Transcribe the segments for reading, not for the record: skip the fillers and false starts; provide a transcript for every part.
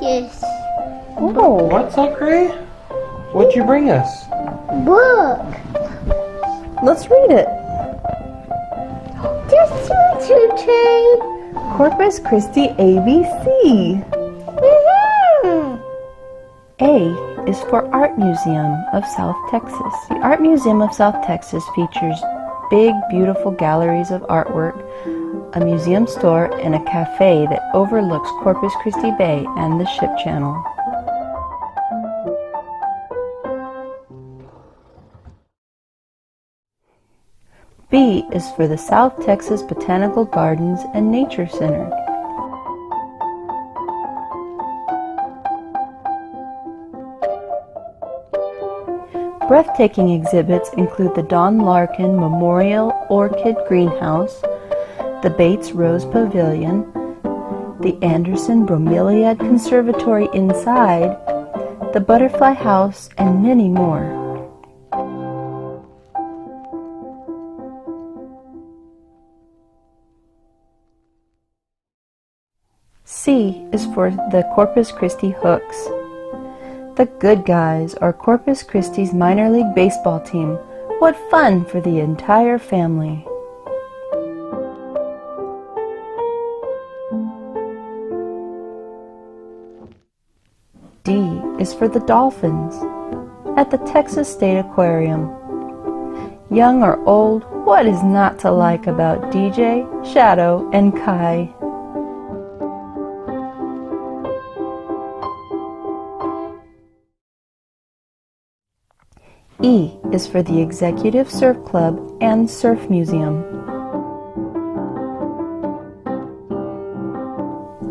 Yes. Oh, what's that, Gray? What'd you bring us? Book. Let's read it. Just choo-choo train. Corpus Christi ABC. Woohoo! A is for Art Museum of South Texas. The Art Museum of South Texas features big, beautiful galleries of artwork, a museum store, and a cafe that overlooks Corpus Christi Bay and the Ship Channel. B is for the South Texas Botanical Gardens and Nature Center. Breathtaking exhibits include the Don Larkin Memorial Orchid Greenhouse, the Bates Rose Pavilion, the Anderson Bromeliad Conservatory inside, the Butterfly House, and many more. C is for the Corpus Christi Hooks. The Good Guys are Corpus Christi's minor league baseball team. What fun for the entire family! D is for the Dolphins at the Texas State Aquarium. Young or old, what is not to like about DJ, Shadow, and Kai? E is for the Executive Surf Club and Surf Museum.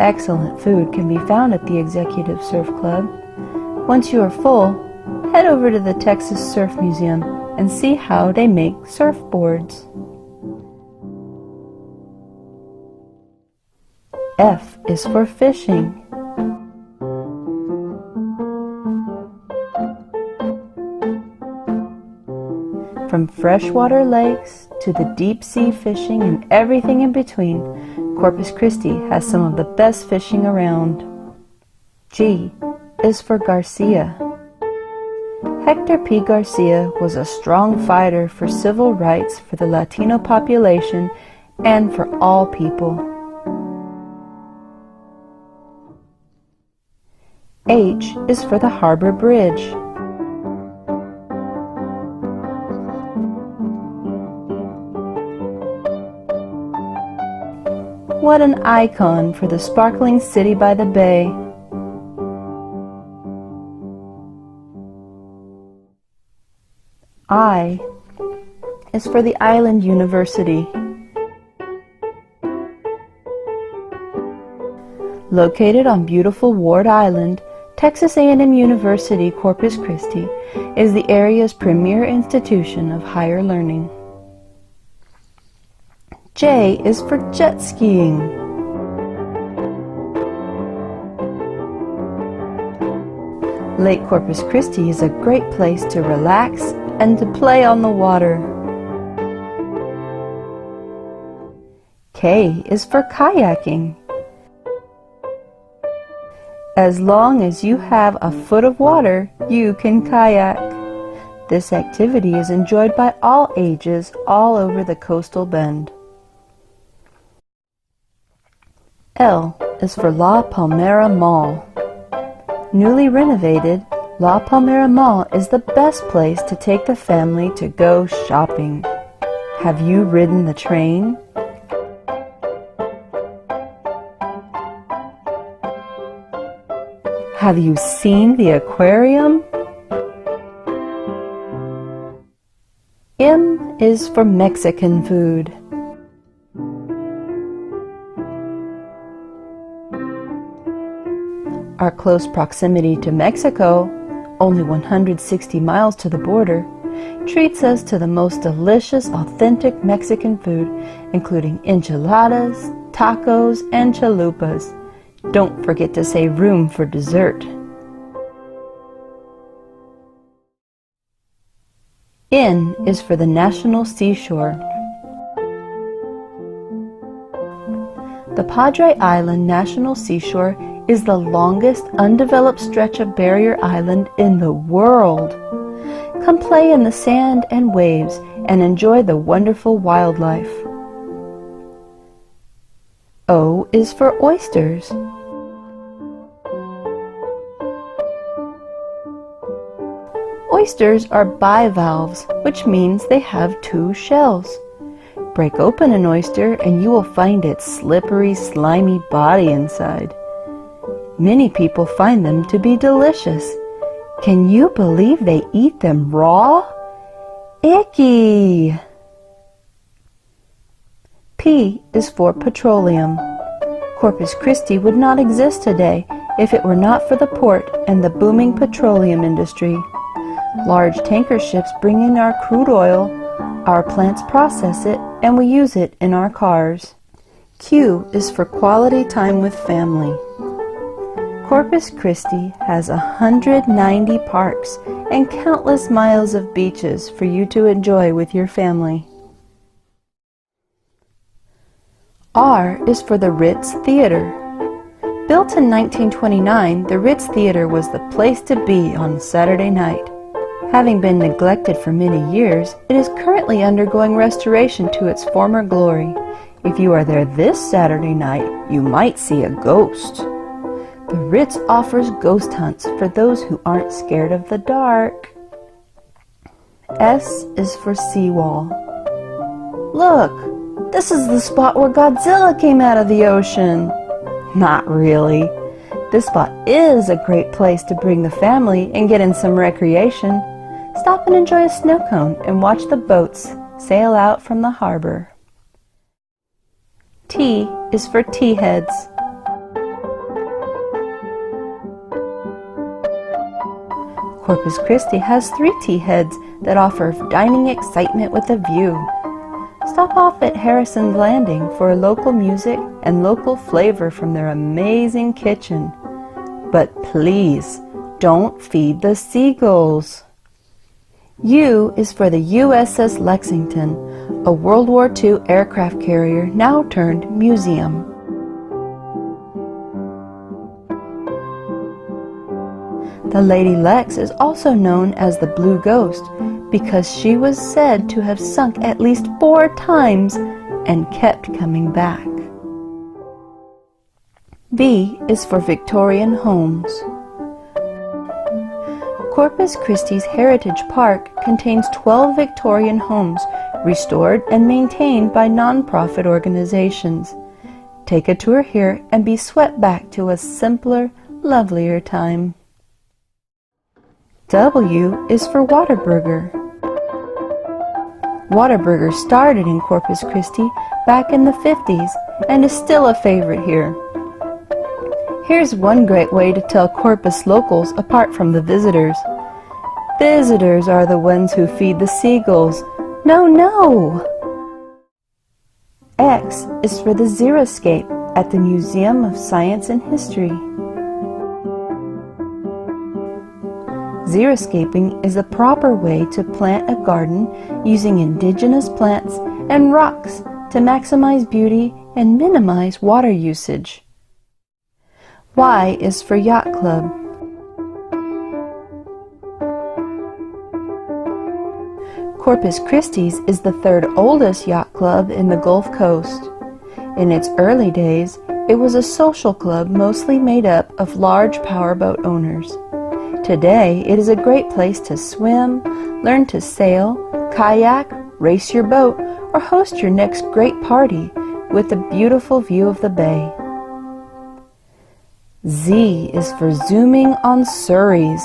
Excellent food can be found at the Executive Surf Club. Once you are full, head over to the Texas Surf Museum and see how they make surfboards. F is for fishing. From freshwater lakes to the deep sea fishing and everything in between, Corpus Christi has some of the best fishing around. G is for Garcia. Hector P. Garcia was a strong fighter for civil rights for the Latino population and for all people. H is for the Harbor Bridge. What an icon for the sparkling city by the bay. I is for the Island University. Located on beautiful Ward Island, Texas A&M University Corpus Christi is the area's premier institution of higher learning. J is for jet skiing. Lake Corpus Christi is a great place to relax and to play on the water. K is for kayaking. As long as you have a foot of water, you can kayak. This activity is enjoyed by all ages all over the coastal bend. L is for La Palmera Mall. Newly renovated, La Palmera Mall is the best place to take the family to go shopping. Have you ridden the train? Have you seen the aquarium? M is for Mexican food. Our close proximity to Mexico, only 160 miles to the border, treats us to the most delicious, authentic Mexican food, including enchiladas, tacos, and chalupas. Don't forget to save room for dessert. N is for the National Seashore. The Padre Island National Seashore is the longest undeveloped stretch of barrier island in the world. Come play in the sand and waves and enjoy the wonderful wildlife. O is for oysters. Oysters are bivalves, which means they have two shells. Break open an oyster and you will find its slippery, slimy body inside. Many people find them to be delicious. Can you believe they eat them raw? Icky! P is for petroleum. Corpus Christi would not exist today if it were not for the port and the booming petroleum industry. Large tanker ships bring in our crude oil, our plants process it, and we use it in our cars. Q is for quality time with family. Corpus Christi has 190 parks and countless miles of beaches for you to enjoy with your family. R is for the Ritz Theater. Built in 1929, the Ritz Theater was the place to be on Saturday night. Having been neglected for many years, it is currently undergoing restoration to its former glory. If you are there this Saturday night, you might see a ghost. The Ritz offers ghost hunts for those who aren't scared of the dark. S is for seawall. Look, this is the spot where Godzilla came out of the ocean. Not really. This spot is a great place to bring the family and get in some recreation. Stop and enjoy a snow cone and watch the boats sail out from the harbor. T is for tea heads. Corpus Christi has 3 tea heads that offer dining excitement with a view. Stop off at Harrison's Landing for local music and local flavor from their amazing kitchen. But please, don't feed the seagulls. U is for the USS Lexington, a World War II aircraft carrier now turned museum. The Lady Lex is also known as the Blue Ghost because she was said to have sunk at least 4 times and kept coming back. V is for Victorian homes. Corpus Christi's Heritage Park contains 12 Victorian homes restored and maintained by non-profit organizations. Take a tour here and be swept back to a simpler, lovelier time. W is for Whataburger. Whataburger started in Corpus Christi back in the 50s and is still a favorite here. Here's one great way to tell Corpus locals apart from the visitors. Visitors are the ones who feed the seagulls. No, no! X is for the Xeriscape at the Museum of Science and History. Xeriscaping is a proper way to plant a garden using indigenous plants and rocks to maximize beauty and minimize water usage. Y is for Yacht Club. Corpus Christi's is the 3rd oldest yacht club in the Gulf Coast. In its early days, it was a social club mostly made up of large powerboat owners. Today, it is a great place to swim, learn to sail, kayak, race your boat, or host your next great party with a beautiful view of the bay. Z is for zooming on Surreys.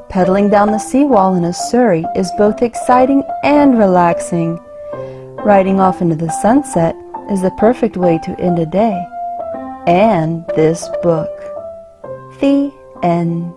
Pedaling down the seawall in a Surrey is both exciting and relaxing. Riding off into the sunset is the perfect way to end a day and this book. The end.